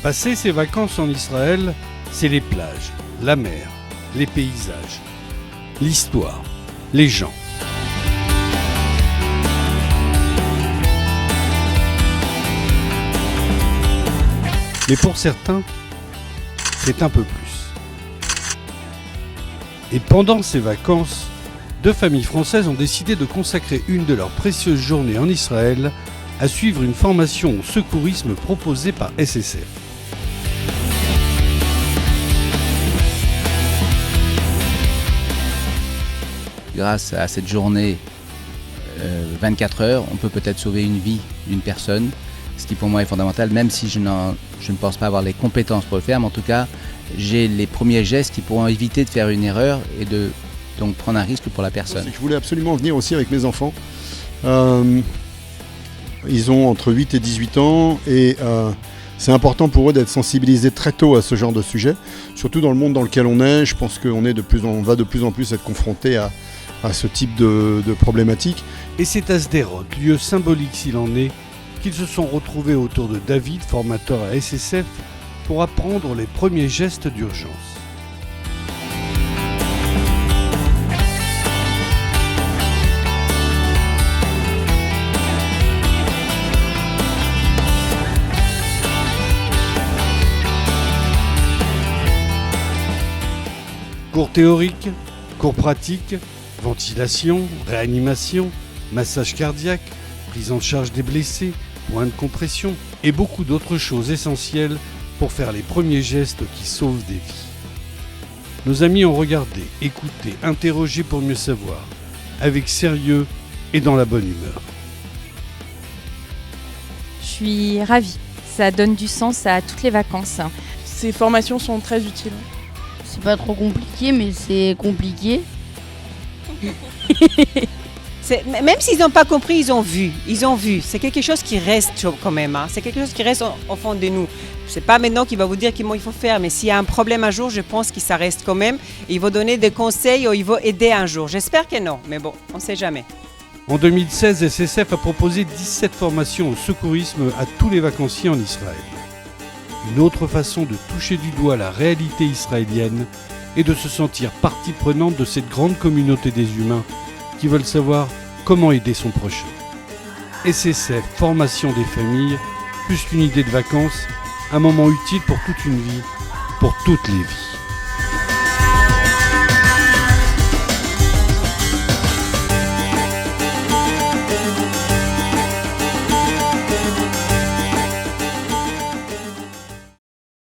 Passer ses vacances en Israël, c'est les plages, la mer, les paysages, l'histoire, les gens. Mais pour certains, c'est un peu plus. Et pendant ces vacances, 2 familles françaises ont décidé de consacrer une de leurs précieuses journées en Israël à suivre une formation au secourisme proposée par SSF. Grâce à cette journée 24 heures, on peut peut-être sauver une vie d'une personne, ce qui pour moi est fondamental, même si je ne pense pas avoir les compétences pour le faire, mais en tout cas, j'ai les premiers gestes qui pourront éviter de faire une erreur et de donc prendre un risque pour la personne. Je voulais absolument venir aussi avec mes enfants. Ils ont entre 8 et 18 ans et c'est important pour eux d'être sensibilisés très tôt à ce genre de sujet, surtout dans le monde dans lequel on est. Je pense qu'on va de plus en plus être confronté à ce type de problématiques. Et c'est à Sderot, lieu symbolique s'il en est, qu'ils se sont retrouvés autour de David, formateur à SSF, pour apprendre les premiers gestes d'urgence. Cours théoriques, cours pratiques, ventilation, réanimation, massage cardiaque, prise en charge des blessés, points de compression et beaucoup d'autres choses essentielles pour faire les premiers gestes qui sauvent des vies. Nos amis ont regardé, écouté, interrogé pour mieux savoir, avec sérieux et dans la bonne humeur. Je suis ravie, ça donne du sens à toutes les vacances. Ces formations sont très utiles. C'est pas trop compliqué, mais c'est compliqué. Même s'ils n'ont pas compris, ils ont vu. C'est quelque chose qui reste quand même. C'est quelque chose qui reste au fond de nous. C'est pas maintenant qu'il va vous dire comment il faut faire, mais s'il y a un problème un jour, je pense que ça reste quand même. Il va donner des conseils ou il va aider un jour. J'espère que non, mais bon, on ne sait jamais. En 2016, SSF a proposé 17 formations au secourisme à tous les vacanciers en Israël. Une autre façon de toucher du doigt la réalité israélienne et de se sentir partie prenante de cette grande communauté des humains qui veulent savoir comment aider son prochain. SSF, formation des familles, plus qu'une idée de vacances, un moment utile pour toute une vie, pour toutes les vies.